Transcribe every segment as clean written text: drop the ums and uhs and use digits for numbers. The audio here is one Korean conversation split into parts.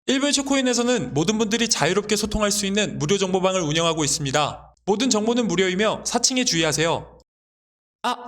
일본쇼 코인에서는 모든 분들이 자유롭게 소통할 수 있는 무료 정보방을 운영하고 있습니다. 모든 정보는 무료이며 사칭에 주의하세요.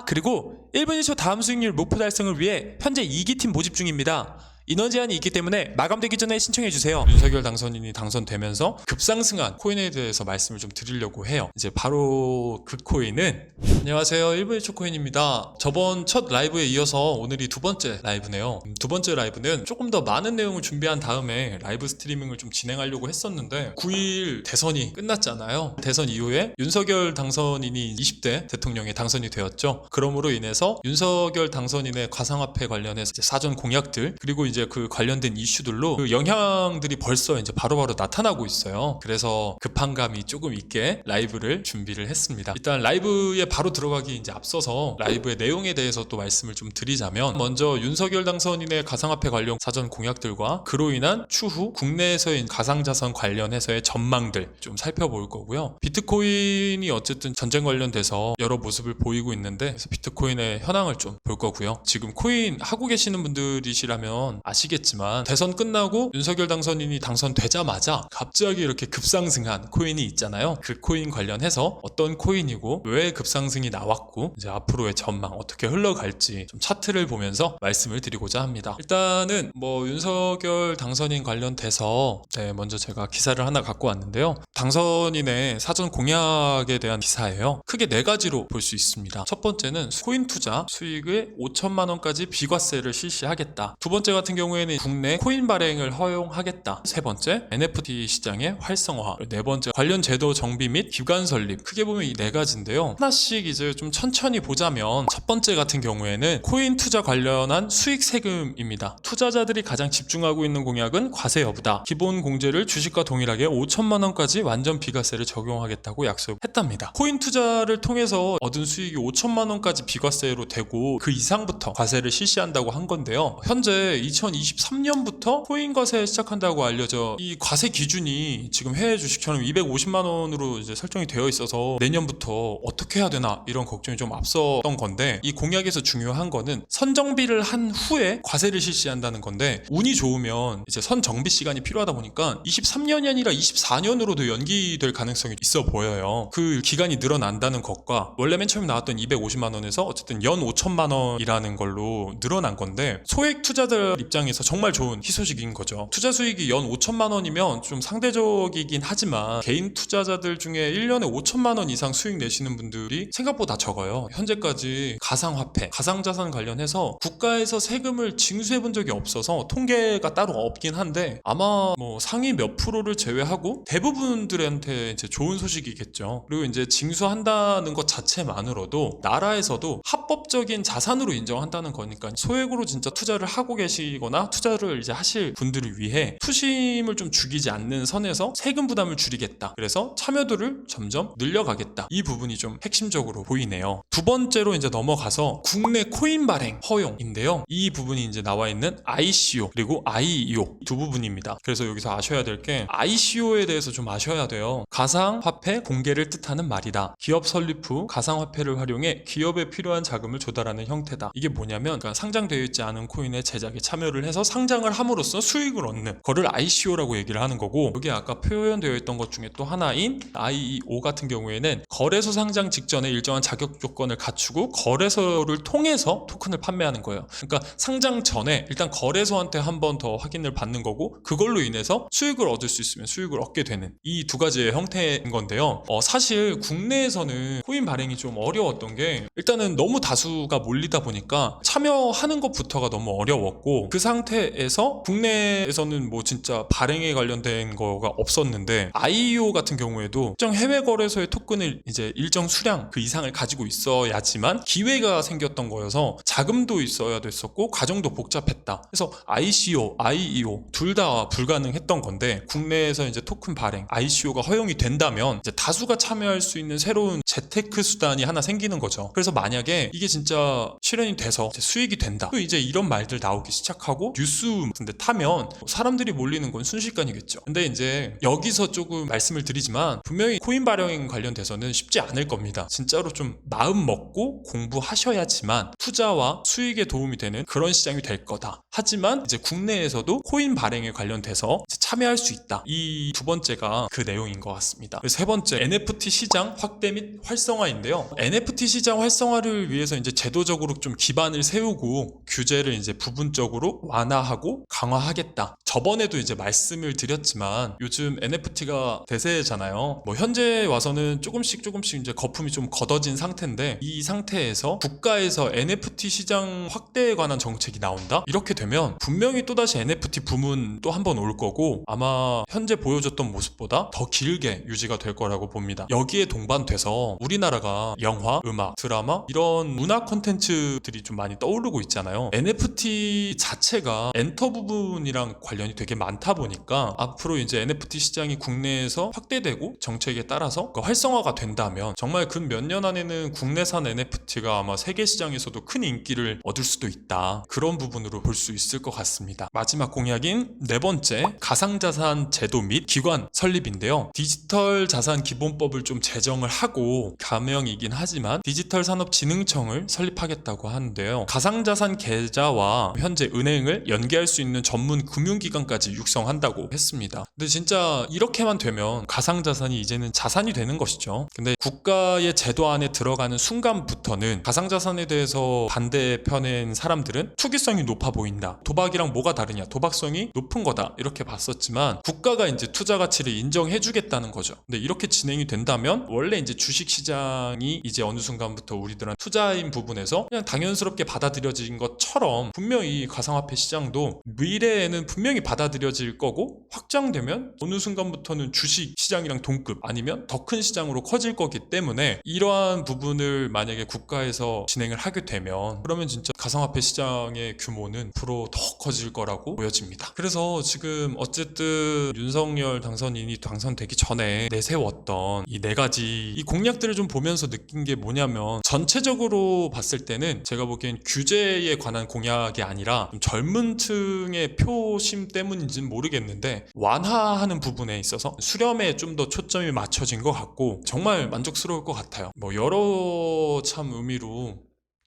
그리고 일본쇼 다음 수익률 목표 달성을 위해 현재 2기팀 모집 중입니다. 인원 제한이 있기 때문에 마감되기 전에 신청해주세요. 윤석열 당선인이 당선되면서 급상승한 코인에 대해서 말씀을 좀 드리려고 해요. 이제 바로 그 코인은, 안녕하세요, 일본쇼 코인입니다. 저번 첫 라이브에 이어서 오늘이 두 번째 라이브네요. 두 번째 라이브는 조금 더 많은 내용을 준비한 다음에 라이브 스트리밍을 좀 진행하려고 했었는데 9일 대선이 끝났잖아요. 대선 이후에 윤석열 당선인이 20대 대통령에 당선이 되었죠. 그러므로 인해서 윤석열 당선인의 가상화폐 관련해서 이제 사전 공약들, 그리고 이제 그 관련된 이슈들로 그 영향들이 벌써 이제 바로바로 나타나고 있어요. 그래서 급한 감이 조금 있게 라이브를 준비를 했습니다. 일단 라이브에 바로 들어가기 이제 앞서서 라이브의 내용에 대해서 또 말씀을 좀 드리자면, 먼저 윤석열 당선인의 가상화폐 관련 사전 공약들과 그로 인한 추후 국내에서의 가상자산 관련해서의 전망들 좀 살펴볼 거고요. 비트코인이 어쨌든 전쟁 관련돼서 여러 모습을 보이고 있는데, 그래서 비트코인의 현황을 좀 볼 거고요. 지금 코인 하고 계시는 분들이시라면 아시겠지만 대선 끝나고 윤석열 당선인이 당선되자마자 갑자기 이렇게 급상승한 코인이 있잖아요. 그 코인 관련해서 어떤 코인이고 왜 급상승이 나왔고 이제 앞으로의 전망 어떻게 흘러갈지 좀 차트를 보면서 말씀을 드리고자 합니다. 일단은 윤석열 당선인 관련돼서 먼저 제가 기사를 하나 갖고 왔는데요. 당선인의 사전 공약에 대한 기사예요. 크게 4가지로 볼 수 있습니다. 첫 번째는 코인 투자 수익의 5천만 원까지 비과세를 실시하겠다. 두 번째 같은 경우에는 국내 코인 발행을 허용하겠다. 세 번째, NFT 시장의 활성화. 네 번째, 관련 제도 정비 및 기관 설립. 크게 보면 이 4가지인데요. 하나씩 이제 좀 천천히 보자면, 첫 번째 같은 경우에는 코인 투자 관련한 수익 세금입니다. 투자자들이 가장 집중하고 있는 공약은 과세 여부다. 기본 공제를 주식과 동일하게 5천만 원까지 완전 비과세를 적용하겠다고 약속했답니다. 코인 투자를 통해서 얻은 수익이 5천만 원까지 비과세로 되고 그 이상부터 과세를 실시한다고 한 건데요. 현재 2023년부터 코인 과세 시작한다고 알려져, 이 과세 기준이 지금 해외 주식처럼 250만 원으로 이제 설정이 되어 있어서 내년부터 어떻게 해야 되나 이런 걱정이 좀 앞섰던 건데, 이 공약에서 중요한 거는 선정비를 한 후에 과세를 실시한다는 건데, 운이 좋으면 이제 선정비 시간이 필요하다 보니까 23년이 아니라 24년으로도 연기될 가능성이 있어 보여요. 그 기간이 늘어난다는 것과 원래 맨 처음에 나왔던 250만 원에서 어쨌든 연 5천만 원이라는 걸로 늘어난 건데, 소액 투자자 입장에서 정말 좋은 희소식인 거죠. 투자 수익이 연 5천만 원이면 좀 상대적이긴 하지만 개인 투자자들 중에 1년에 5천만 원 이상 수익 내시는 분들이 생각보다 적어요. 현재까지 가상화폐, 가상자산 관련해서 국가에서 세금을 징수해 본 적이 없어서 통계가 따로 없긴 한데, 아마 상위 몇 프로를 제외하고 대부분들한테 이제 좋은 소식이겠죠. 그리고 이제 징수한다는 것 자체만으로도 나라에서도 합법적인 자산으로 인정한다는 거니까, 소액으로 진짜 투자를 하고 계시거나 투자를 이제 하실 분들을 위해 투심을 좀 죽이지 않는 선에서 세금 부담을 줄이겠다. 그래서 참여도를 점점 늘려가겠다. 이 부분이 좀 핵심적으로 보이네요. 두 번째로 이제 넘어가서 국내 코인 발행 허용인데요. 이 부분이 이제 나와 있는 ICO 그리고 IEO 두 부분입니다. 그래서 여기서 아셔야 될 게, ICO에 대해서 좀 아셔야 돼요. 가상화폐 공개를 뜻하는 말이다. 기업 설립 후 가상화폐를 활용해 기업에 필요한 자금을 조달하는 형태다. 이게 뭐냐면, 그러니까 상장되어 있지 않은 코인의 제작에 참여를 해서 상장을 함으로써 수익을 얻는 거를 ICO라고 얘기를 하는 거고, 여기 아까 표현되어 있던 것 중에 또 하나인 IEO 같은 경우에는 거래소 상장 직전에 일정한 자격 조건을 갖추고 거래소를 통해서 토큰을 판매하는 거예요. 그러니까 상장 전에 일단 거래소한테 한 번 더 확인을 받는 거고, 그걸로 인해서 수익을 얻을 수 있으면 수익을 얻게 되는 이 두 가지의 형태인 건데요. 사실 국내에서는 코인 발행이 좀 어려웠던 게, 일단은 너무 다수가 몰리다 보니까 참여하는 것부터가 너무 어려웠고, 그 상태에서 국내에서는 진짜 발행에 관련된 거가 없었는데, IEO 같은 경우에도 특정 해외 거래소의 토큰을 이제 일정 수량 그 이상을 가지고 있어야지만 기회가 생겼던 거여서 자금도 있어야 됐었고 과정도 복잡했다. 그래서 ICO, IEO 둘 다 불가능했던 건데, 국내에서 이제 토큰 발행 ICO가 허용이 된다면 이제 다수가 참여할 수 있는 새로운 재테크 수단이 하나 생기는 거죠. 그래서 만약에 이게 진짜 실현이 돼서 이제 수익이 된다, 또 이제 이런 말들 나오기 시작하고 뉴스 같은데 타면 사람들이 몰리는 건 순식간이겠죠. 근데 이제 여기서 조금 말씀을 드리지만, 분명히 코인 발행 관련돼서는 쉽지 않을 겁니다. 진짜로 좀 마음 먹고 공부하셔야지만 투자와 수익에 도움이 되는 그런 시장이 될 거다. 하지만 이제 국내에서도 코인 발행에 관련돼서 이제 참여할 수 있다. 이 두 번째가 그 내용인 것 같습니다. 그래서 세 번째, NFT 시장 확대 및 활성화인데요. NFT 시장 활성화를 위해서 이제 제도적으로 좀 기반을 세우고 규제를 이제 부분적으로 완화하고 강화하겠다. 저번에도 이제 말씀을 드렸지만 요즘 NFT가 대세잖아요. 뭐 현재 와서는 조금씩 이제 거품이 좀 걷어진 상태인데, 이 상태에서 국가에서 NFT 시장 확대에 관한 정책이 나온다? 이렇게 되면 분명히 또다시 NFT 붐은 또 한 번 올 거고, 아마 현재 보여줬던 모습보다 더 길게 유지가 될 거라고 봅니다. 여기에 동반돼서 우리나라가 영화, 음악, 드라마 이런 문화 콘텐츠들이 좀 많이 떠오르고 있잖아요. NFT 자체가 엔터 부분이랑 관련이 되게 많다 보니까 앞으로 이제 NFT 시장이 국내에서 확대되고 정책에 따라서 활성화가 된다면 정말 근 몇 년 안에는 국내산 NFT가 아마 세계 시장에서도 큰 인기를 얻을 수도 있다. 그런 부분으로 볼 수 있을 것 같습니다. 마지막 공약인 네 번째, 가상자산 제도 및 기관 설립인데요. 디지털 자산 기본법을 좀 제정을 하고, 가명이긴 하지만 디지털산업진흥청을 설립하겠다고 하는데요. 가상자산 계좌와 현재 은행을 연계할 수 있는 전문 금융기관까지 육성한다고 했습니다. 근데 진짜 이렇게만 되면 가상자산이 이제는 자산이 되는 것이죠. 근데 국가의 제도 안에 들어가는 순간부터는 가상자산에 대해서 반대편인 사람들은 투기성이 높아 보인다. 도박이랑 뭐가 다르냐? 도박성이 높은 거다. 이렇게 봤었지만 국가가 이제 투자 가치를 인정해 주겠다는 거죠. 근데 이렇게 진행이 된다면 원래 이제 주식시장이 이제 어느 순간부터 우리들한 투자인 부분에서 그냥 당연스럽게 받아들여진 것처럼 분명히 가상화폐 시장도 미래에는 분명히 받아들여질 거고, 확장되면 어느 순간부터는 주식시장이랑 동급 아니면 더 큰 시장으로 커질 거기 때문에 이러한 부분을 만약에 국가에서 진행을 하게 되면 그러면 진짜 가상화폐 시장의 규모는 앞으로 더 커질 거라고 보여집니다. 그래서 지금 어쨌든 윤석열 당선인이 당선되기 전에 내세웠던 이 네 가지 이 공약들을 좀 보면서 느낀 게 뭐냐면, 전체적으로 봤을 때는 제가 보기엔 규제에 관한 공약이 아니라 좀 젊은 층의 표심 때문인지는 모르겠는데 완화하는 부분에 있어서 수렴에 좀 더 초점이 맞춰진 것 같고 정말 만족스러울 것 같아요. 뭐 여러 참 의미로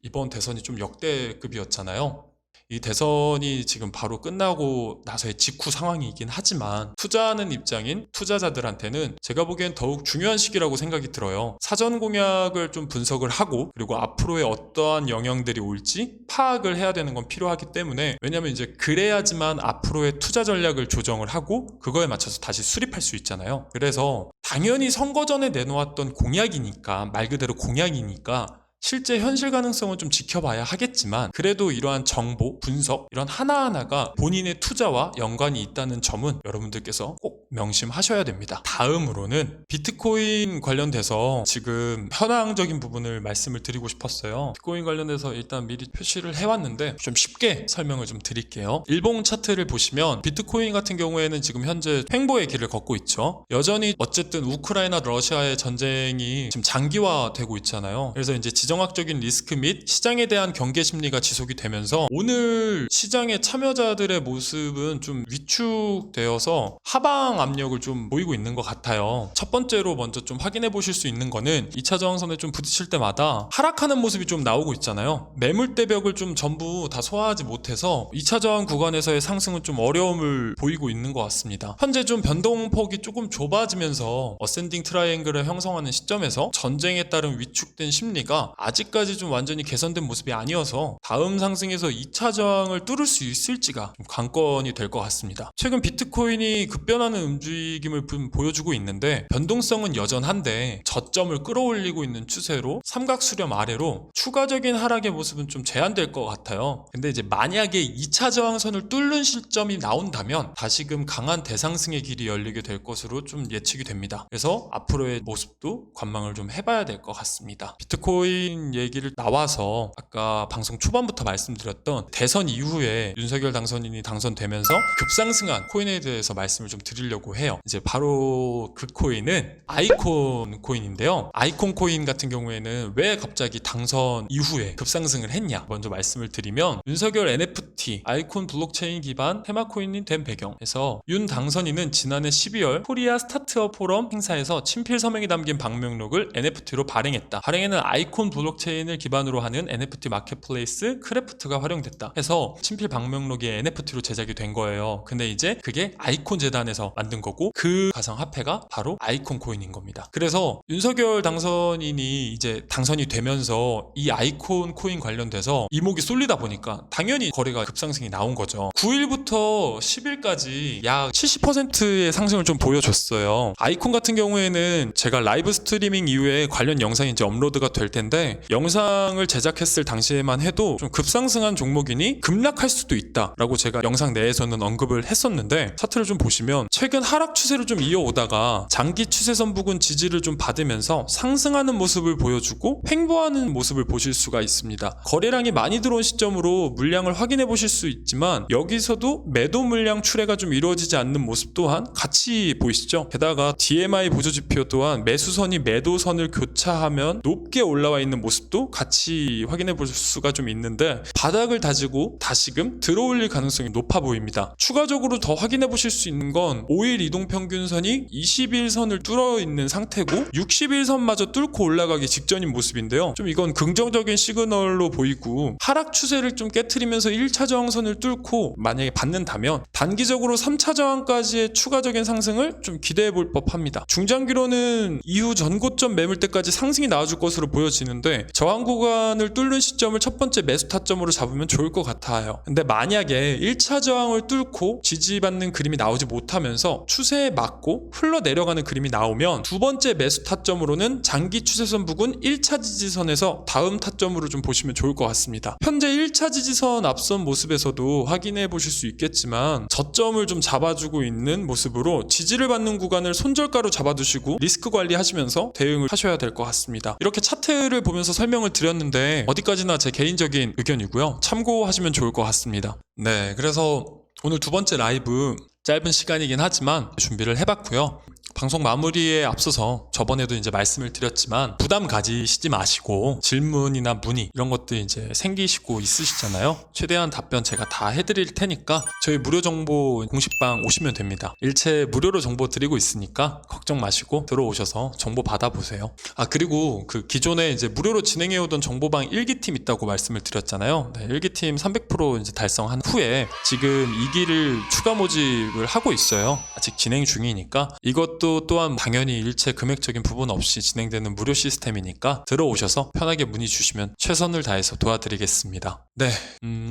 이번 대선이 좀 역대급이었잖아요. 이 대선이 지금 바로 끝나고 나서의 직후 상황이긴 하지만 투자하는 입장인 투자자들한테는 제가 보기엔 더욱 중요한 시기라고 생각이 들어요. 사전 공약을 좀 분석을 하고, 그리고 앞으로의 어떠한 영향들이 올지 파악을 해야 되는 건 필요하기 때문에, 왜냐면 이제 그래야지만 앞으로의 투자 전략을 조정을 하고 그거에 맞춰서 다시 수립할 수 있잖아요. 그래서 당연히 선거 전에 내놓았던 공약이니까, 말 그대로 공약이니까 실제 현실 가능성은 좀 지켜봐야 하겠지만, 그래도 이러한 정보, 분석 이런 하나하나가 본인의 투자와 연관이 있다는 점은 여러분들께서 꼭 명심하셔야 됩니다. 다음으로는 비트코인 관련돼서 지금 현황적인 부분을 말씀을 드리고 싶었어요. 비트코인 관련해서 일단 미리 표시를 해왔는데 좀 쉽게 설명을 좀 드릴게요. 일봉 차트를 보시면 비트코인 같은 경우에는 지금 현재 횡보의 길을 걷고 있죠. 여전히 어쨌든 우크라이나 러시아의 전쟁이 지금 장기화되고 있잖아요. 그래서 이제 지정학적인 리스크 및 시장에 대한 경계 심리가 지속이 되면서 오늘 시장의 참여자들의 모습은 좀 위축되어서 하방 압력을 좀 보이고 있는 것 같아요. 첫 번째로 먼저 좀 확인해 보실 수 있는 거는 2차 저항선에 좀 부딪힐 때마다 하락하는 모습이 좀 나오고 있잖아요. 매물대벽을 좀 전부 다 소화하지 못해서 2차 저항 구간에서의 상승은 좀 어려움을 보이고 있는 것 같습니다. 현재 좀 변동폭이 조금 좁아지면서 어센딩 트라이앵글을 형성하는 시점에서 전쟁에 따른 위축된 심리가 아직까지 좀 완전히 개선된 모습이 아니어서 다음 상승에서 2차 저항을 뚫을 수 있을지가 좀 관건이 될 것 같습니다. 최근 비트코인이 급변하는 움직임을 보여주고 있는데 변동성은 여전한데 저점을 끌어올리고 있는 추세로 삼각 수렴 아래로 추가적인 하락의 모습은 좀 제한될 것 같아요. 근데 이제 만약에 2차 저항선을 뚫는 시점이 나온다면 다시금 강한 대상승의 길이 열리게 될 것으로 좀 예측이 됩니다. 그래서 앞으로의 모습도 관망을 좀 해봐야 될 것 같습니다. 비트코인 얘기를 나와서 아까 방송 초반부터 말씀드렸던 대선 이후에 윤석열 당선인이 당선되면서 급상승한 코인에 대해서 말씀을 좀 드리려고 드리려고 해요. 이제 바로 그 코인은 아이콘 코인인데요. 아이콘 코인 같은 경우에는 왜 갑자기 당선 이후에 급상승을 했냐 먼저 말씀을 드리면, 윤석열 NFT 아이콘 블록체인 기반 테마 코인이 된 배경에서 윤 당선인은 지난해 12월 코리아 스타트업 포럼 행사에서 친필 서명이 담긴 방명록을 NFT로 발행했다. 발행에는 아이콘 블록체인을 기반으로 하는 NFT 마켓플레이스 크래프트가 활용됐다 해서 친필 방명록이 NFT로 제작이 된 거예요. 근데 이제 그게 아이콘 재단에서 만든 거고, 그 가상화폐가 바로 아이콘 코인인 겁니다. 그래서 윤석열 당선인이 이제 당선이 되면서 이 아이콘 코인 관련돼서 이목이 쏠리다 보니까 당연히 거래가 급상승이 나온 거죠. 9일부터 10일까지 약 70%의 상승을 좀 보여줬어요. 아이콘 같은 경우에는 제가 라이브 스트리밍 이후에 관련 영상이 이제 업로드가 될 텐데, 영상을 제작했을 당시에만 해도 좀 급상승한 종목이니 급락할 수도 있다라고 제가 영상 내에서는 언급을 했었는데, 차트를 좀 보시면 최근 하락 추세를 좀 이어오다가 장기 추세선 부근 지지를 좀 받으면서 상승하는 모습을 보여주고 횡보하는 모습을 보실 수가 있습니다. 거래량이 많이 들어온 시점으로 물량을 확인해 보실 수 있지만, 여기서도 매도 물량 출회가 좀 이루어지지 않는 모습 또한 같이 보이시죠? 게다가 DMI 보조지표 또한 매수선이 매도선을 교차하면 높게 올라와 있는 모습도 같이 확인해 볼 수가 좀 있는데, 바닥을 다지고 다시금 들어올릴 가능성이 높아 보입니다. 추가적으로 더 확인해 보실 수 있는 건 5일 이동평균선이 21선을 뚫어 있는 상태고 61선마저 뚫고 올라가기 직전인 모습인데요. 좀 이건 긍정적인 시그널로 보이고, 하락 추세를 좀 깨트리면서 1차 저항선을 뚫고 만약에 받는다면 단기적으로 3차 저항까지의 추가적인 상승을 좀 기대해 볼 법합니다. 중장기로는 이후 전고점 매물대까지 상승이 나와줄 것으로 보여지는데, 저항 구간을 뚫는 시점을 첫 번째 매수 타점으로 잡으면 좋을 것 같아요. 근데 만약에 1차 저항을 뚫고 지지받는 그림이 나오지 못하면서 추세에 맞고 흘러내려가는 그림이 나오면, 두 번째 매수 타점으로는 장기 추세선 부근 1차 지지선에서 다음 타점으로 좀 보시면 좋을 것 같습니다. 현재 1차 지지선 앞선 모습에서도 확인해 보실 수 있겠지만, 저점을 좀 잡아주고 있는 모습으로 지지를 받는 구간을 손절가로 잡아두시고 리스크 관리하시면서 대응을 하셔야 될 것 같습니다. 이렇게 차트를 보면서 설명을 드렸는데 어디까지나 제 개인적인 의견이고요. 참고하시면 좋을 것 같습니다. 네, 그래서 오늘 두 번째 라이브 짧은 시간이긴 하지만 준비를 해봤고요. 방송 마무리에 앞서서 저번에도 이제 말씀을 드렸지만, 부담 가지시지 마시고 질문이나 문의 이런 것들 이제 생기시고 있으시잖아요. 최대한 답변 제가 다 해드릴 테니까 저희 무료 정보 공식방 오시면 됩니다. 일체 무료로 정보 드리고 있으니까 걱정 마시고 들어오셔서 정보 받아보세요. 그리고 그 기존에 이제 무료로 진행해오던 정보방 1기팀 있다고 말씀을 드렸잖아요. 네, 1기팀 300% 이제 달성한 후에 지금 2기를 추가 모집을 하고 있어요. 아직 진행 중이니까 이것도 또한 당연히 일체 금액적인 부분 없이 진행되는 무료 시스템이니까 들어오셔서 편하게 문의 주시면 최선을 다해서 도와드리겠습니다. 네,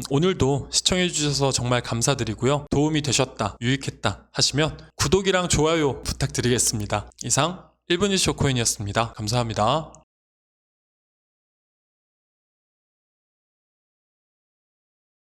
오늘도 시청해주셔서 정말 감사드리고요. 도움이 되셨다, 유익했다 하시면 구독이랑 좋아요 부탁드리겠습니다. 이상 1분 이슈 코인이었습니다. 감사합니다.